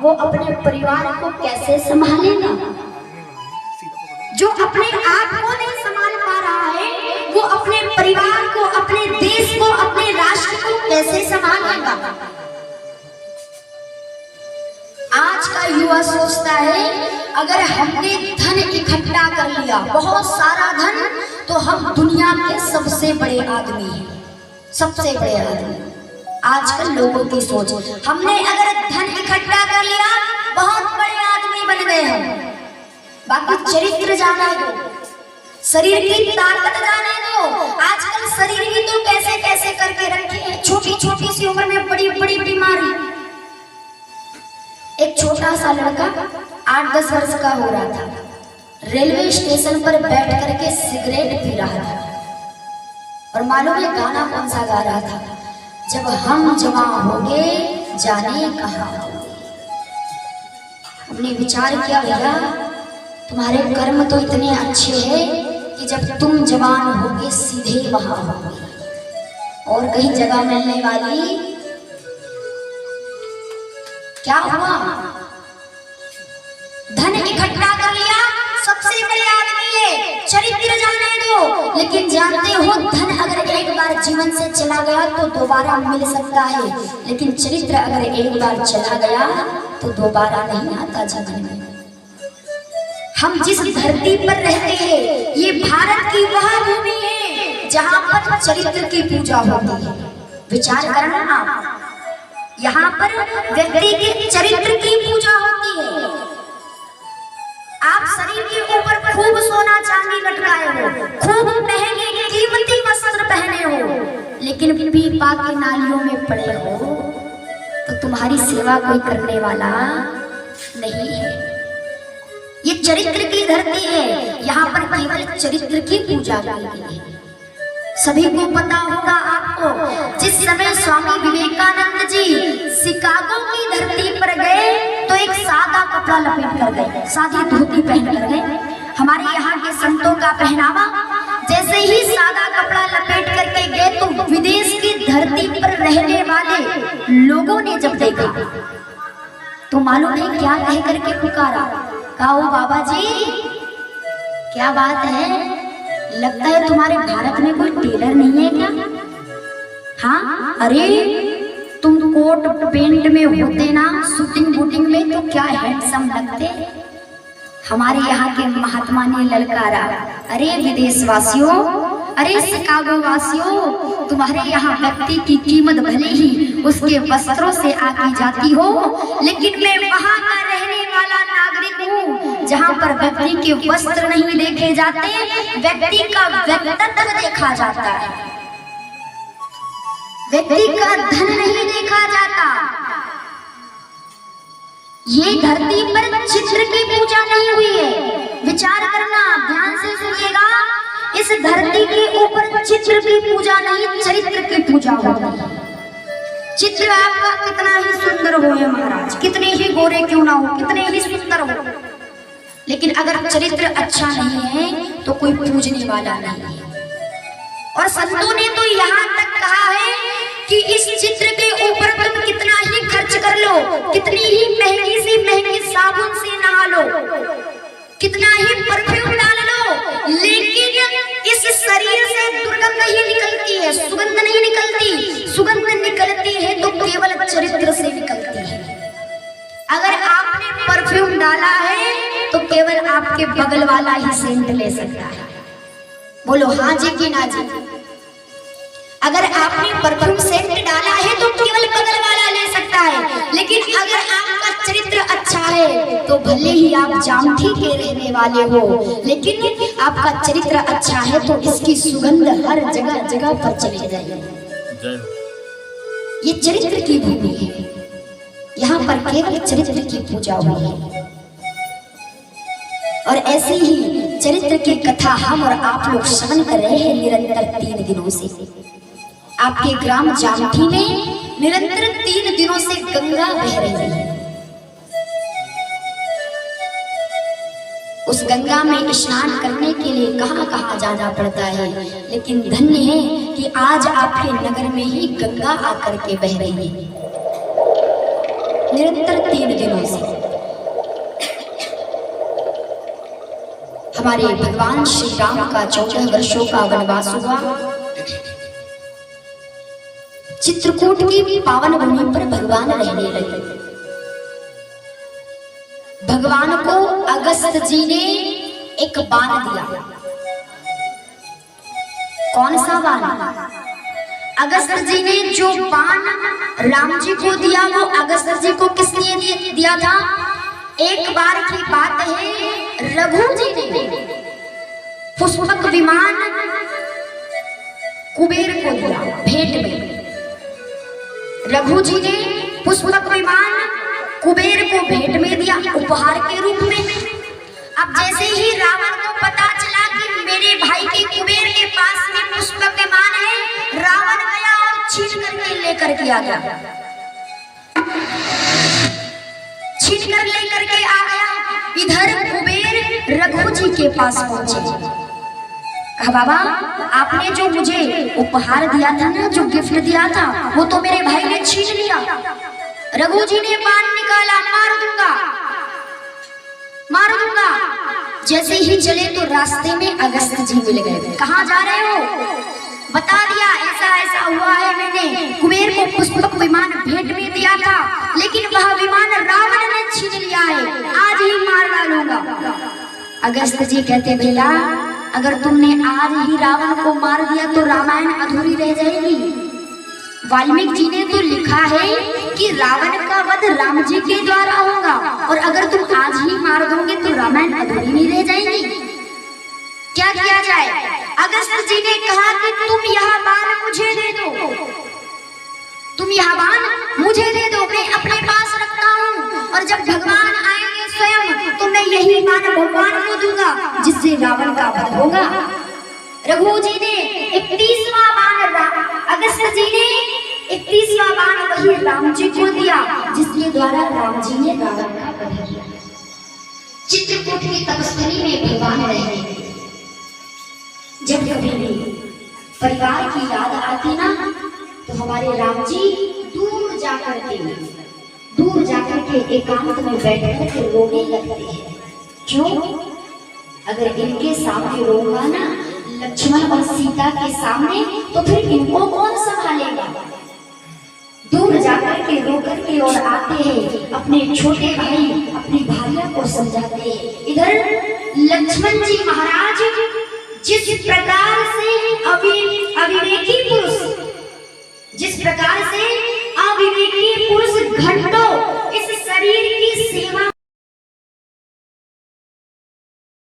वो अपने परिवार को कैसे संभालेगा? जो अपने आप को नहीं संभाल पा रहा है, वो अपने परिवार को, अपने देश को, अपने राष्ट्र को कैसे संभालेगा? आज का युवा सोचता है अगर हमने धन इकट्ठा कर लिया, बहुत सारा धन, तो हम दुनिया के सबसे बड़े आदमी हैं, सबसे बड़े आदमी। आजकल लोगों की सोच, हमने अगर धन इकट्ठा कर लिया, बहुत बड़े आदमी बन गए हम। बाकी चरित्र जाना दो, शरीर की ताकत जाने दो। आजकल शरीर ही तो कैसे कैसे करके रखे हैं, छोटी छोटी सी उम्र में बड़ी बड़ी बीमारी। एक छोटा सा लड़का 8-10 वर्ष का हो रहा था, रेलवे स्टेशन पर बैठ करके सिगरेट पी रहा था। और मालूम है गाना कौन सा गा रहा था? जब हम जवान होंगे जाने कहाँ होंगे। हमने विचार किया, भैया तुम्हारे कर्म तो इतने अच्छे हैं कि जब तुम जवान होगे सीधे वहां होगे, और कहीं जगह मिलने वाली। क्या हुआ? धन इकट्ठा कर लिया, सबसे बड़े आदमी है, चरित्र जाने दो। लेकिन जानते हो धन अगर एक बार जीवन से चला गया तो दोबारा मिल सकता है, लेकिन चरित्र अगर एक बार चला गया तो दोबारा नहीं आता जीवन में। हम जिस धरती पर रहते हैं, ये भारत की वह भूमि है जहाँ पर चरित्र की पूजा होती है। विचार करना आप, यहाँ पर व्यक्ति के चरित्र की पूजा होती है। आप शरीर के ऊपर खूब सोना चांदी लटकाए हो, खूब महंगे कीमती वस्त्र पहने हो, लेकिन पीपा की नालियों में पड़े हो तो तुम्हारी सेवा कोई करने वाला नहीं है। ये चरित्र की धरती है, यहाँ पर केवल चरित्र की पूजा की गई है। सभी को पता होगा आपको, जिस समय स्वामी विवेकानंद जी शिकागो की धरती पर गए तो एक सादा कपड़ा लपेट कर गए, सादी धोती पहन कर गए। हमारे यहाँ के संतों का पहनावा, जैसे ही सादा कपड़ा लपेट करके गए तो विदेश की धरती पर रहने वाले लोगों ने जब देखा तो मालूम है क्या कह करके पुकारा? कहो बाबा जी क्या बात है, लगता है तुम्हारे भारत में कोई टेलर नहीं है क्या? हाँ, अरे तुम कोट पेंट में होते ना शूटिंग बूटिंग में तो क्या हैंडसम लगते। हमारे यहाँ के महात्मा ने ललकारा, अरे विदेशवासियों, अरे शिकागो वासियों, तुम्हारे यहाँ व्यक्ति की कीमत भले ही उसके वस्त्रों से आकी जाती हो, लेकिन मैं वहाँ का रहने वाला नागरिक हूँ जहाँ पर व्यक्ति के वस्त्र नहीं देखे जाते, व्यक्ति का व्यक्तित्व देखा जाता है, व्यक्ति का धन नहीं देखा जाता। ये धरती पर चित्र की पूजा नहीं हुई है। विचार करना, ध्यान से सुनिएगा, इस धरती के ऊपर चित्र की पूजा नहीं, चरित्र की पूजा होती है। चित्र आपका कितना ही सुंदर हो है महाराज, कितने ही गोरे क्यों ना हो, कितने ही सुंदर हो, लेकिन अगर चरित्र अच्छा नहीं है तो कोई पूजने वाला नहीं है। और संतों ने तो यहाँ तक कहा है कि इस चित्र के ऊपर तुम कितना ही खर्च कर लो, कितनी ही महंगी से महंगी साबुन से नहा लो, कितना ही परफ्यूम डाल लो, लेकिन इस शरीर से दुर्गंध ही निकलती है, सुगंध नहीं निकलती। सुगंध निकलती है तो केवल चरित्र से निकलती है। अगर आपने परफ्यूम डाला है तो केवल आपके बगल वाला ही सेंट ले सकता है। बोलो हाँ जी कि ना जी? अगर आपने परफ्यूम सेंट डाला है तो केवल बगल वाला ले सकता है, लेकिन अगर आपका चरित्र अच्छा है तो भले ही आप जामठी के रहने वाले हो, लेकिन आपका चरित्र अच्छा है तो इसकी सुगंध हर जगह जगह पर चली जाएगी। ये चरित्र की भूमि है, यहाँ पर केवल चरित्र की पूजा हुई है। और ऐसे ही चरित्र की कथा हम और आप लोग श्रवण कर रहे हैं निरंतर 3 दिनों से। आपके ग्राम जामठी में निरंतर 3 दिनों से गंगा बह रही है। उस गंगा में स्नान करने के लिए कहाँ कहाँ जाना पड़ता है, लेकिन धन्य है कि आज आपके नगर में ही गंगा आकर के बह रही है निरंतर 3 दिनों से। हमारे भगवान श्री राम का 14 वर्षों का वनवास हुआ। चित्रकूट की पावन भूमि पर भगवान रहने लगे। भगवान को अगस्त जी ने एक बाण दिया। कौन सा बाण? अगस्त जी ने जो बाण राम जी को दिया वो अगस्त जी को किसने दिया था? एक बार की बात है, रघु जी ने पुष्पक विमान कुबेर को दिया भेंट में। रघु जी ने पुष्पक विमान कुबेर को भेंट में दिया उपहार के रूप में। अब जैसे ही रावण को पता चला कि मेरे भाई के कुबेर के पास में पुष्पक विमान है, रावण गया और छीन करके लेकर के आ गया, छीन कर लेकर के आ गया। इधर कुबेर रघु जी के पास पहुंचे, कहा बाबा आपने जो मुझे उपहार दिया था ना, जो गिफ्ट दिया था, वो तो मेरे भाई ने छीन लिया। रघु जी ने बाण निकाला, मार दूंगा मार दूंगा। जैसे ही चले तो रास्ते में अगस्त जी मिल गए। कहाँ जा रहे हो? बता दिया ऐसा ऐसा हुआ है, मैंने कुबेर को पुष्पक विमान भेंट में दिया था, लेकिन वह विमान रावण ने छीन लिया है, आज ही मार डालूंगा। अगस्त जी कहते भैया अगर तुमने आज ही रावण को मार दिया तो रामायण अधूरी रह जाएगी। वाल्मीकि जी ने तो लिखा है कि रावण का वध राम जी के द्वारा होगा, और अगर तुम आज ही मार दोगे तो रामायण अधूरी नहीं रह जाएगी। क्या किया जाए? अगस्त जी ने कहा कि तुम यह बाण मुझे दे दो, तुम यह बाण मुझे दे दो, मैं अपने पास रखता हूँ, और जब भगवान आएंगे स्वयं तो मैं यही बाण भगवान को दूंगा जिससे रावण का वध होगा। रघु जी ने 31वां बाण, अगस्त जी ने 31वां बाण वही राम जी को दिया जिसके द्वारा राम जी ने रावण का वध किया। चित्रकूट की तपस्थली में भगवान रहे। जब कभी भी परिवार की याद आती ना तो हमारे राम जी दूर जाकर के एकांत में बैठकर के रोने लगते हैं। क्यों? अगर इनके सामने रोगा ना लक्ष्मण और सीता के सामने, तो फिर इनको कौन संभालेगा? दूर जाकर के रो करके और आते हैं, अपने छोटे भाई अपनी भार्या को समझाते हैं। इधर लक्ष्मण जी महाराज जिस प्रकार से अविवेकी पुरुष घंटों इस शरीर